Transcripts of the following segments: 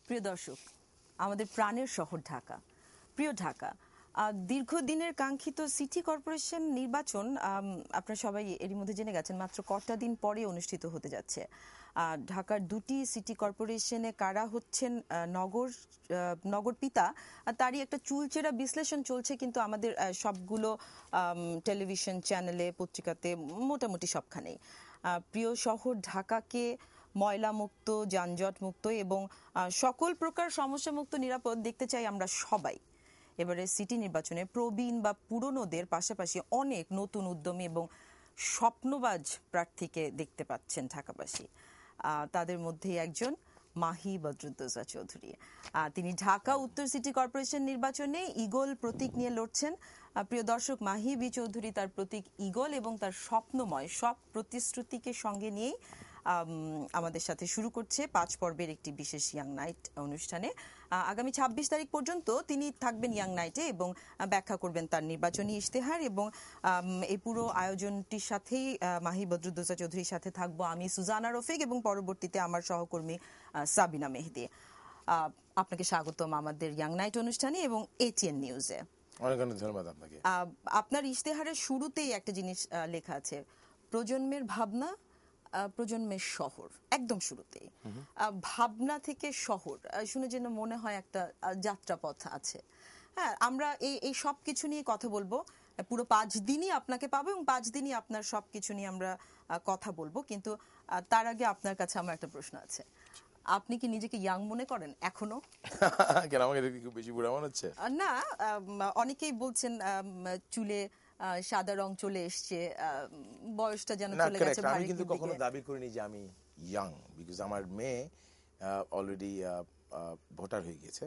প্রিয় দর্শক, আমাদের প্রাণের শহর ঢাকা, প্রিয় ঢাকা, দীর্ঘদিনের কাঙ্ক্ষিত সিটি কর্পোরেশন নির্বাচন আপনারা সবাই এরই মধ্যে জেনে গেছেন মাত্র কটা দিন পরে অনুষ্ঠিত হতে যাচ্ছে। ঢাকার দুটি সিটি কর্পোরেশনে কারা হচ্ছেন নগর পিতা তারই একটা চুলচেরা বিশ্লেষণ চলছে কিন্তু আমাদের সবগুলো টেলিভিশন চ্যানেলে, পত্রিকাতে, মোটামুটি সবখানেই। প্রিয় শহর ঢাকাকে ময়লা মুক্ত, যানজট মুক্ত এবং সকল প্রকার সমস্যা মুক্ত, নিরাপদ দেখতে চাই আমরা সবাই। এবারে সিটি নির্বাচনে প্রবীণ বা পুরনোদের পাশাপাশি অনেক নতুন উদ্যমী এবং স্বপ্নবাজ প্রার্থীকে দেখতে পাচ্ছেন ঢাকাবাসী। তাদের মধ্যেই একজন মাহি বদরুদ্দোজা চৌধুরী। তিনি ঢাকা উত্তর সিটি কর্পোরেশন নির্বাচনে ঈগল প্রতীক নিয়ে লড়ছেন। প্রিয় দর্শক, মাহি বি চৌধুরী তার প্রতীক ঈগল এবং তার স্বপ্নময় সব প্রতিশ্রুতিকে সঙ্গে নিয়েই আমাদের সাথে শুরু করছে 5 পর্বের একটি বিশেষ ইয়াং নাইট অনুষ্ঠানে। আগামী 26 তারিখ পর্যন্ত তিনি থাকবেন ইয়াং নাইটে এবং ব্যাখ্যা করবেন তার নির্বাচনী ইশতেহার। এবং এই পুরো আয়োজনটির সাথেই মাহি বদরুদ্দোজা চৌধুরীর সাথে থাকবো আমি, সুজানা রফিক, এবং পরবর্তীতে আমার সহকর্মী সাবিনা মেহেদি। আপনাকে স্বাগতম আমাদের ইয়াং নাইট অনুষ্ঠানে এবং এটিএন নিউজে। অনেক অনেক ধন্যবাদ আপনাকে। আপনার ইশতেহারের শুরুতেই একটা জিনিস লেখা আছে, প্রজন্মের ভাবনা, প্রজন্মের শহর। একদম শুরুতেই ভাবনা থেকে শহর শুনে যেন মনে হয় একটা যাত্রাপথ আছে। হ্যাঁ, আমরা এই সব কিছু নিয়ে কথা বলবো। পুরো 5 দিনই আপনাকে পাবো এবং 5 দিনই আপনার সবকিছু নিয়ে আমরা কথা বলবো। কিন্তু তার আগে আপনার কাছে আমার একটা প্রশ্ন আছে, আপনি কি নিজেকে ইয়াং মনে করেন এখনো? কেন, আমাকে দেখি খুব বেশি বুড়া মনে হচ্ছে? না, অনেকেই বলছেন চুলে সাদা রং চলে এসছে, বয়সটা যেন চলে গেছে। আমি কিন্তু কখনো দাবি করিনি যে আমি ইয়াং, বিকজ আমার মেয়ে অলরেডি ভোটার হয়ে গিয়েছে,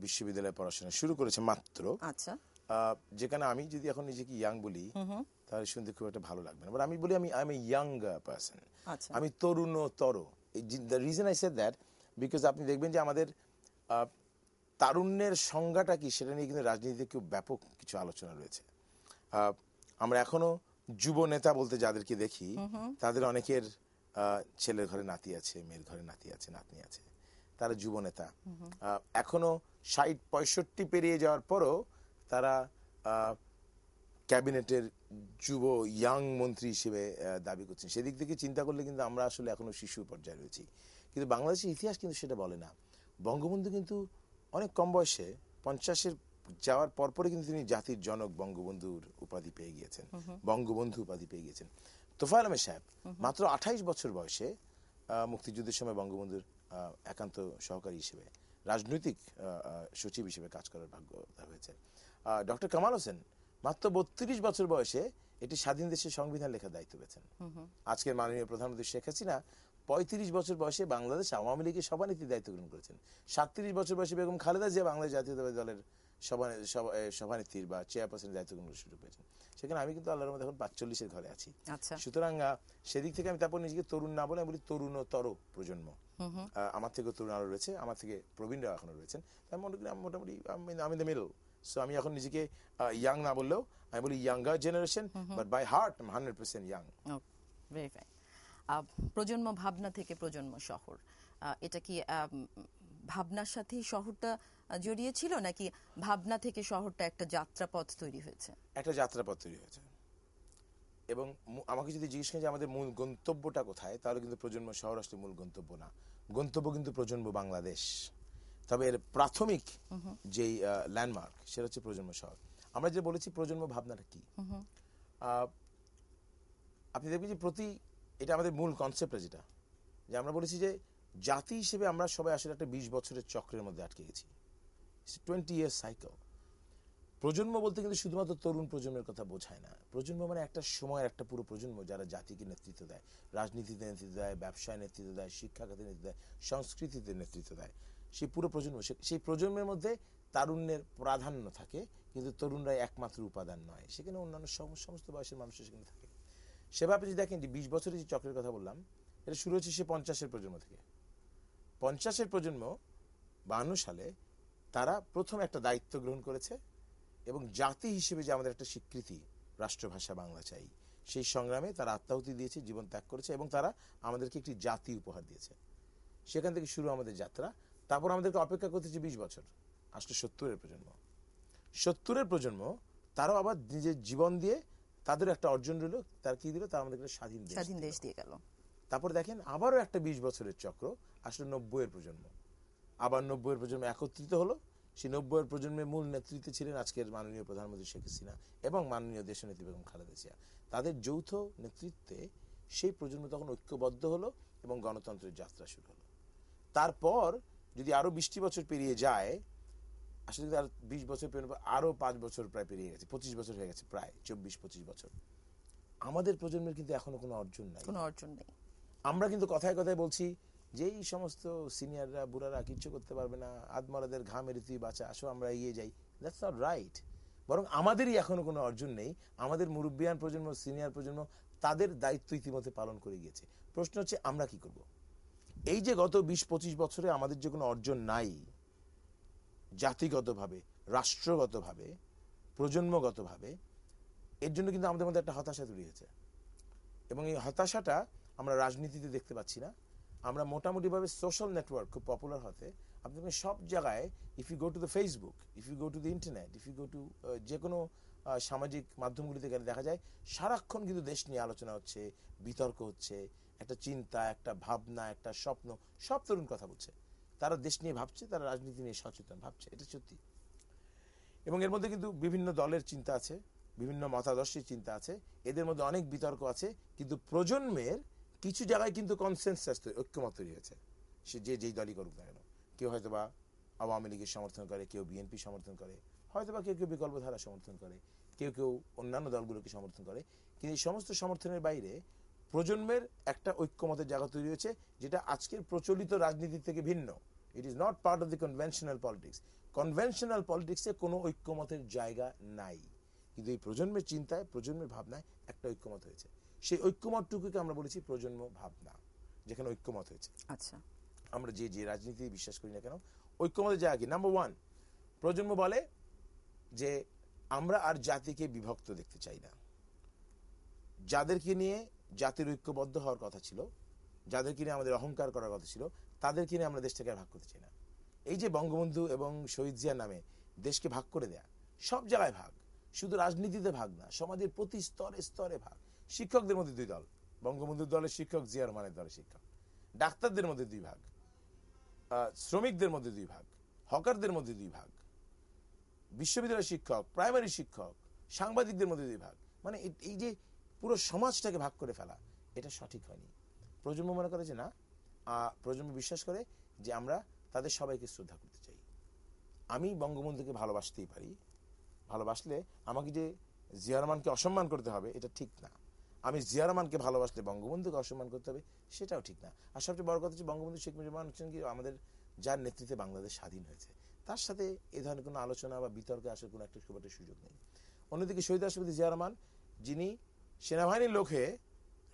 বিশ্ববিদ্যালয়ে পড়াশোনা শুরু করেছে মাত্র। আচ্ছা, যেখানে আমি যদি এখন নিজেকে ইয়াং বলি তাহলে শুনতে খুব একটা ভালো লাগবে না, বাট আমি বলি আমি I am a young person. আমি তরুণতর। The reason I said that because আপনি দেখবেন যে আমাদের তারুণ্যের সংজ্ঞাটা কি সেটা নিয়ে কিন্তু রাজনীতিতে খুব ব্যাপক কিছু আলোচনা রয়েছে। আমরা এখনো যুব নেতা বলতে যাদেরকে দেখি তাদের অনেকের ছেলের ঘরে নাতি আছে, মেয়ের ঘরে নাতি আছে, নাতনি আছে, তারা যুব নেতা। এখনো 60-65 পেরিয়ে যাওয়ার পরও তারা ক্যাবিনেটের যুব ইয়াং মন্ত্রী হিসেবে দাবি করছেন। সেদিক থেকে চিন্তা করলে কিন্তু আমরা আসলে এখনো শিশু পর্যায়ে রয়েছি। কিন্তু বাংলাদেশের ইতিহাস কিন্তু সেটা বলে না। বঙ্গবন্ধু কিন্তু অনেক কম বয়সে 50-এর যাওয়ার পরপরে কিন্তু তিনি জাতির জনক বঙ্গবন্ধুর উপাধি পেয়ে গিয়েছেন, বঙ্গবন্ধু উপাধি পেয়ে গিয়েছেন। তোফায়েল আহমেদ সাহেব মাত্র 28 বছর বয়সে মুক্তিযুদ্ধের সময় বঙ্গবন্ধুর একান্ত সহকারী হিসেবে, রাজনৈতিক সচিব হিসেবে কাজ করার ভাগ্য হয়েছে। ডক্টর কামাল হোসেন মাত্র 32 বছর বয়সে একটি স্বাধীন দেশের সংবিধান লেখার দায়িত্ব পেয়েছেন। আজকের মাননীয় প্রধানমন্ত্রী শেখ হাসিনা 35 বছর বয়সে বাংলাদেশ আওয়ামী লীগের সভানেত্রীর দায়িত্ব গ্রহণ করেছেন। 37 বছর বয়সে বেগম খালেদা জিয়া বাংলাদেশ জাতীয়তাবাদী দলের সভানেত্রীর বা চেয়ারপারসনের দায়িত্ব গ্রহণ সুযোগ পেয়েছেন। সেখানে আমি কিন্তু আল্লাহর মধ্যে এখন 45-এর ঘরে আছি। সুতরাং সেদিক থেকে আমি তারপর নিজেকে তরুণ না বলে আমি বলি তরুণতর প্রজন্ম। আমার থেকে তরুণ আরো রয়েছে, আমার থেকে প্রবীণরা এখনো রয়েছেন। তাই মনে করি মোটামুটি আমি দ্য মিডল। সো আমি এখন নিজেকে ইয়াং না বললেও আমি বলি younger generation, but by heart I am 100% young. Very fine. প্রজন্ম ভাবনা থেকে প্রজন্ম শহর, এটা কি ভাবনার সাথেই শহরটা জড়িয়ে ছিল নাকি ভাবনা থেকে শহরটা একটা যাত্রাপথ তৈরি হয়েছে? একটা যাত্রাপথ তৈরি হয়েছে। এবং আমাকে যদি জিজ্ঞেস করেন যে আমাদের মূল গন্তব্যটা কোথায়, তাহলে কিন্তু প্রজন্ম শহর আসলে মূল গন্তব্য না। গন্তব্য কিন্তু প্রজন্ম বাংলাদেশ। তবে এর প্রাথমিক যেই ল্যান্ডমার্ক সেটা হচ্ছে প্রজন্ম শহর। আমরা যে বলেছি প্রজন্ম ভাবনাটা কি, আপনি দেখবেন যে এটা আমাদের মূল কনসেপ্টটা যেটা, যে আমরা বলেছি যে জাতি হিসেবে আমরা সবাই আসলে একটা 20 বছরের চক্রের মধ্যে আটকে গেছি, 20 year সাইকেল। প্রজন্ম বলতে কিন্তু শুধুমাত্র তরুণ প্রজন্মের কথা বোঝায় না। প্রজন্ম মানে একটা সময়ের একটা পুরো প্রজন্ম যারা জাতিকে নেতৃত্ব দেয়, রাজনীতিতে নেতৃত্ব দেয়, ব্যবসায় নেতৃত্ব দেয়, শিক্ষা খাতে নেতৃত্ব দেয়, সংস্কৃতিতে নেতৃত্ব দেয়। সেই পুরো প্রজন্ম, সেই প্রজন্মের মধ্যে তারুণ্যের প্রাধান্য থাকে, কিন্তু তরুণরাই একমাত্র উপাদান নয়, সেখানে অন্যান্য সমস্ত বয়সের মানুষ সেখানে থাকে। সেভাবে যদি দেখেন যে 20 বছরের যে চক্রের কথা বললাম, এটা শুরু হচ্ছে সে 50-এর প্রজন্ম থেকে। 50-এর প্রজন্ম 52 সালে তারা প্রথম একটা দায়িত্ব গ্রহণ করেছে এবং জাতি হিসেবে যে আমাদের একটা স্বীকৃতি, রাষ্ট্রভাষা বাংলা চাই, সেই সংগ্রামে তারা আত্মাহুতি দিয়েছে, জীবন ত্যাগ করেছে এবং তারা আমাদেরকে একটি জাতি উপহার দিয়েছে। সেখান থেকে শুরু আমাদের যাত্রা। তারপর আমাদেরকে অপেক্ষা করতেছে 20 বছর, আসলে 70-এর প্রজন্ম। 70-এর প্রজন্ম তারাও আবার নিজের জীবন দিয়ে তাদের একটা অর্জন রইল, তার কি দিল, তারা আমাদেরকে স্বাধীন দেশ দিয়ে গেল। তারপর দেখেন আবারও একটা 20 বছরের চক্র, আসলে 90-এর প্রজন্ম। আবার 90-এর প্রজন্ম একত্রিত হলো। সেই 90-এর প্রজন্মের মূল নেতৃত্বে ছিলেন আজকের মাননীয় প্রধানমন্ত্রী শেখ হাসিনা এবং মাননীয় দেশনেত্রী বেগম খালেদা জিয়া। তাদের যৌথ নেতৃত্বে সেই প্রজন্ম তখন ঐক্যবদ্ধ হলো এবং গণতন্ত্রের যাত্রা শুরু হলো। তারপর যদি আরো 20টি বছর পেরিয়ে যায়, আসলে আর 20 বছর পেরিয়ে আরো 5 বছর প্রায় পেরিয়ে গেছে, 25 বছর হয়ে গেছে, প্রায় 24-25 বছর। আমাদের প্রজন্মের কিন্তু এখনো কোনো অর্জন নাই, কোনো অর্জন নেই। আমরা কিন্তু কথায় কথায় বলছি যে এই সমস্ত সিনিয়ররা বুড়ারা কিচ্ছু করতে পারবে না, আদমরাদের ঘামের তুই বাঁচা, আসো আমরা এগিয়ে যাই। That's not right. বরং আমাদেরই এখনো কোনো অর্জন নেই। আমাদের মুরব্বিয়ান প্রজন্ম, সিনিয়র প্রজন্ম তাদের দায়িত্ব ইতিমধ্যে পালন করে গিয়েছে। প্রশ্ন হচ্ছে আমরা কি করব। এই যে গত 20-25 বছরে আমাদের যে কোনো অর্জন নাই, জাতিগতভাবে, রাষ্ট্রগতভাবে, প্রজন্মগতভাবে, এর জন্য কিন্তু আমাদের মধ্যে একটা হতাশা তৈরি হয়েছে। এবং এই হতাশাটা আমরা রাজনীতিতে দেখতে পাচ্ছি না। আমরা মোটামুটিভাবে সোশ্যাল নেটওয়ার্ক খুব পপুলার হতে আপনি সব জায়গায়, if you go to the Facebook, if you go to the internet, if you go to যে কোনো সামাজিক মাধ্যমগুলিতে গেলে দেখা যায় সারাক্ষণ কিন্তু দেশ নিয়ে আলোচনা হচ্ছে, বিতর্ক হচ্ছে, একটা চিন্তা, একটা ভাবনা, একটা স্বপ্ন, সব তরুণ কথা বলছে। তারা দেশ নিয়ে ভাবছে, তারা রাজনীতি নিয়ে সচেতন ভাবছে, এটা সত্যি। এবং এর মধ্যে কিন্তু বিভিন্ন দলের চিন্তা আছে, বিভিন্ন মতাদর্শের চিন্তা আছে, এদের মধ্যে অনেক বিতর্ক আছে, কিন্তু প্রজন্মের কিছু জায়গায় কিন্তু কনসেনসাস, ঐক্যমত তৈরি হয়েছে। সে যেই দলই করুক না কেন, কেউ হয়তোবা আওয়ামী লীগের সমর্থন করে, কেউ বিএনপি সমর্থন করে, হয়তোবা কেউ কেউ বিকল্প ধারা সমর্থন করে, কেউ কেউ অন্যান্য দলগুলোকে সমর্থন করে। কিন্তু এই সমস্ত সমর্থনের বাইরে প্রজন্মের একটা ঐক্যমতের জায়গা তৈরি হয়েছে, যেটা আজকের প্রচলিত রাজনীতি থেকে ভিন্ন। It is not part of the conventional politics. Conventional পলিটিক্সে কোনো ঐক্যমতের জায়গা নাই, কিন্তু এই প্রজন্মের চিন্তায়, প্রজন্মের ভাবনায় একটা ঐক্যমত হয়েছে। সেই ঐক্যমতটুকুকে আমরা বলেছি প্রজন্ম ভাবনা, যেখানে ঐক্যমত হয়েছে। আচ্ছা, আমরা যে রাজনীতি বিশ্বাস করি না কেন, ঐক্যমতের জায়গা কি? নাম্বার 1, প্রজন্ম বলে যে আমরা আর জাতিকে বিভক্ত দেখতে চাই না। যাদেরকে নিয়ে জাতির ঐক্যবদ্ধ হওয়ার কথা ছিল, যাদেরকে নিয়ে আমাদের অহংকার করার কথা ছিল, তাদেরকে নিয়ে আমরা দেশটাকে আর ভাগ করতে চাই না। এই যে বঙ্গবন্ধু এবং শহীদ জিয়ার নামে দেশকে ভাগ করে দেয়া, সব জায়গায় ভাগ, শুধু রাজনীতিতে ভাগ না, সমাজের প্রতি স্তরে স্তরে ভাগ। শিক্ষকদের মধ্যে 2 দল, বঙ্গবন্ধুর দলের শিক্ষক, জিয়া রহমানের দলের শিক্ষক। ডাক্তারদের মধ্যে 2 ভাগ, শ্রমিকদের মধ্যে 2 ভাগ, হকারদের মধ্যে 2 ভাগ, বিশ্ববিদ্যালয়ের শিক্ষক, প্রাইমারি শিক্ষক, সাংবাদিকদের মধ্যে 2 ভাগ। মানে এই যে পুরো সমাজটাকে ভাগ করে ফেলা, এটা সঠিক হয়নি। প্রজন্ম মনে করে যে না, প্রজন্ম বিশ্বাস করে যে আমরা তাদের সবাইকে শ্রদ্ধা করতে চাই। আমি বঙ্গবন্ধুকে ভালোবাসতেই পারি, ভালোবাসলে আমাকে যে জিয়া রহমানকে অসম্মান করতে হবে, এটা ঠিক না। আমি জিয়া রহমানকে ভালোবাসলে বঙ্গবন্ধুকে অসম্মান করতে হবে, সেটাও ঠিক না। আর সবচেয়ে বড় কথা হচ্ছে বঙ্গবন্ধু শেখ মুজিবুর রহমান হচ্ছেন কি আমাদের, যার নেতৃত্বে বাংলাদেশ স্বাধীন হয়েছে, তার সাথে এ ধরনের কোনো আলোচনা বা বিতর্কে আসার কোনো একটা খুব একটা সুযোগ নেই। অন্যদিকে শহীদ রাষ্ট্রপতি জিয়া রহমান, যিনি সেনাবাহিনীর লোকে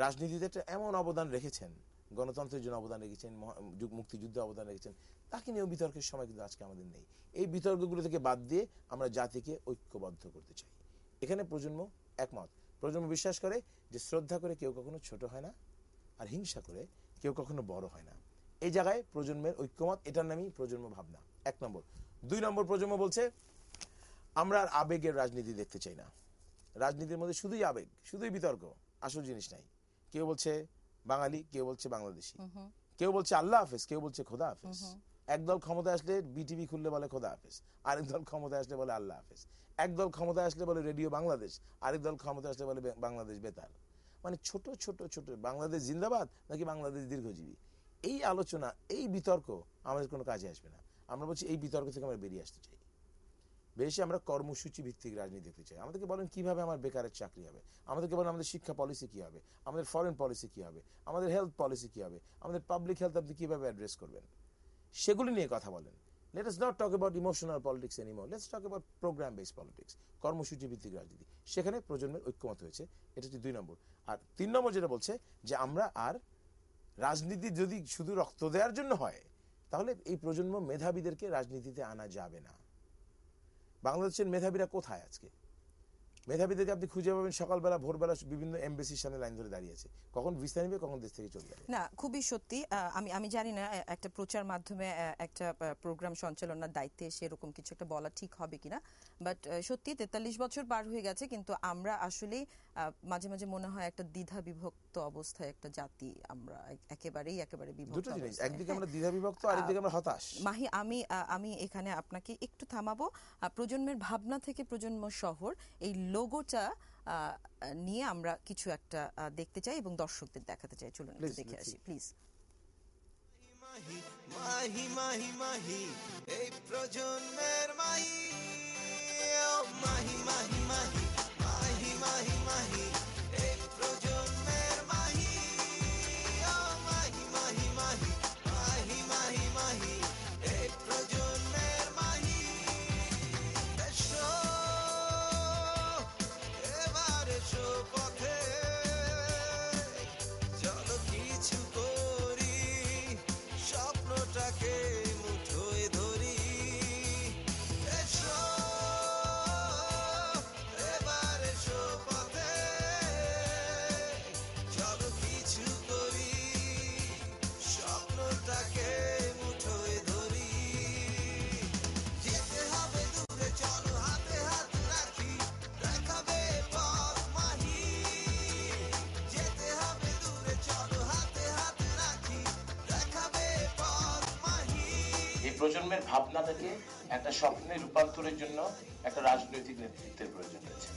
রাজনীতিতে একটা এমন অবদান রেখেছেন, গণতন্ত্রের জন্য অবদান রেখেছেন, মুক্তিযুদ্ধে অবদান রেখেছেন, তাকে নিয়েও বিতর্কের সময় কিন্তু আজকে আমাদের নেই। এই বিতর্কগুলো থেকে বাদ দিয়ে আমরা জাতিকে ঐক্যবদ্ধ করতে চাই। এখানে প্রজন্ম একমত। প্রজন্ম বিশ্বাস করে যে শ্রদ্ধা করে কেউ কখনো ছোট হয় না, আর হিংসা করে কেউ কখনো বড় হয় না। এই জায়গায় প্রজন্মের ঐক্যমত, এটার নামই প্রজন্ম ভাবনা, 1 নম্বর। 2 নম্বর, প্রজন্ম বলছে আমরা আর আবেগের রাজনীতি দেখতে চাই না। রাজনীতির মধ্যে শুধুই আবেগ, শুধুই বিতর্ক, আসল জিনিস নাই। কেউ বলছে বাঙালি, কেউ বলছে বাংলাদেশি, কেউ বলছে আল্লাহ হাফেজ, কেউ বলছে খোদা হাফেজ। একদল ক্ষমতায় আসলে বিটিভি খুললে বলে খোদা হাফেজ, আরেক দল ক্ষমতায় আসলে বলে আল্লাহ হাফেজ। একদল ক্ষমতায় আসলে বলে রেডিও বাংলাদেশ, আরেক দল ক্ষমতায় আসলে বলে বাংলাদেশ বেতার। মানে ছোট ছোট ছোট, বাংলাদেশ জিন্দাবাদ নাকি বাংলাদেশ দীর্ঘজীবী, এই আলোচনা, এই বিতর্ক আমাদের কোনো কাজে আসবে না। আমরা বলছি এই বিতর্ক থেকে আমরা বেরিয়ে আসতে চাই। বেশি আমরা কর্মসূচি ভিত্তিক রাজনীতি দেখতে চাই। আমাদেরকে বলেন কিভাবে আমার বেকারের চাকরি হবে, আমাদেরকে বলেন আমাদের শিক্ষা পলিসি কি হবে, আমাদের ফরেন পলিসি কি হবে, আমাদের হেলথ পলিসি কি হবে, আমাদের পাবলিক হেলথ আপনি কিভাবে অ্যাড্রেস করবেন, সেগুলি নিয়ে কথা বলেন। Let us not talk about emotional politics anymore, let's talk about program based politics, কর্মসূচি ভিত্তিক রাজনীতি। সেখানে প্রজন্মের ঐক্যমত হয়েছে, এটা হচ্ছে 2 নম্বর। আর 3 নম্বর যেটা বলছে যে আমরা আর রাজনীতি যদি শুধু রক্ত দেওয়ার জন্য হয়, তাহলে এই প্রজন্ম মেধাবীদেরকে রাজনীতিতে আনা যাবে না। বাংলাদেশের মেধাবীরা কোথায় আজকে? মেধাবীদেরকে আপনি খুঁজে পাবেন সকালবেলা ভোরবেলা বিভিন্ন এমবেসির সামনে লাইন ধরে দাঁড়িয়ে আছে, কখন ভিসা নেবে কখন দেশ থেকে চলে যাবে। না, খুবই সত্যি। আমি আমি জানি না একটা প্রচার মাধ্যমে একটা প্রোগ্রাম সঞ্চালনার দায়িত্বে সেরকম কিছু একটা বলা ঠিক হবে কিনা, বাট সত্যি 43 বছর পার হয়ে গেছে, কিন্তু আমরা আসলে মাঝে মাঝে মনে হয় একটা দ্বিধা বিভক্ত অবস্থায় একটা জাতি আমরা, একেবারে বিভক্ত দুটো জিনিস, অবস্থায়। একদিকে হ্যাঁ। আমরা দ্বিধা বিভক্ত, আরেকদিকে আমরা হতাশ। মাহি, আমি এখানে আপনাকে একটু থামাবো। প্রজন্মের ভাবনা থেকে প্রজন্ম শহর, এই লোগোটা নিয়ে আমরা কিছু একটা দেখতে চাই এবং দর্শকদের দেখাতে চাই। চলুন একটু Please, দেখে let's আসি see. প্লিজ। মাহি মাহি মাহি মাহি এই প্রজন্মের মাহি ও মাহি মাহি মাহি মাহি মাহি মাহি এই প্রজন্মের মাহি ও মাহি মাহি মাহি মাহি মাহি মাহি এই প্রজন্মের মাহি এসো এবার এসো পথে চলো কিছু করি স্বপ্নটাকে মুঠোয় ধরি এসো এবার এসো পথে চলো কিছু করি স্বপ্নটাকে মুঠোয় ধরি যেতে হবে দূরে চলো হাতে হাত রাখি দেখাবে পথ মাহি যেতে হবে দূরে চলো হাতে হাত রাখি দেখাবে পথ মাহি এই প্রজন্মের ভাবনা থেকে একটা স্বপ্নে রূপান্তরের জন্য একটা রাজনৈতিক নেতৃত্বের প্রয়োজন রয়েছে।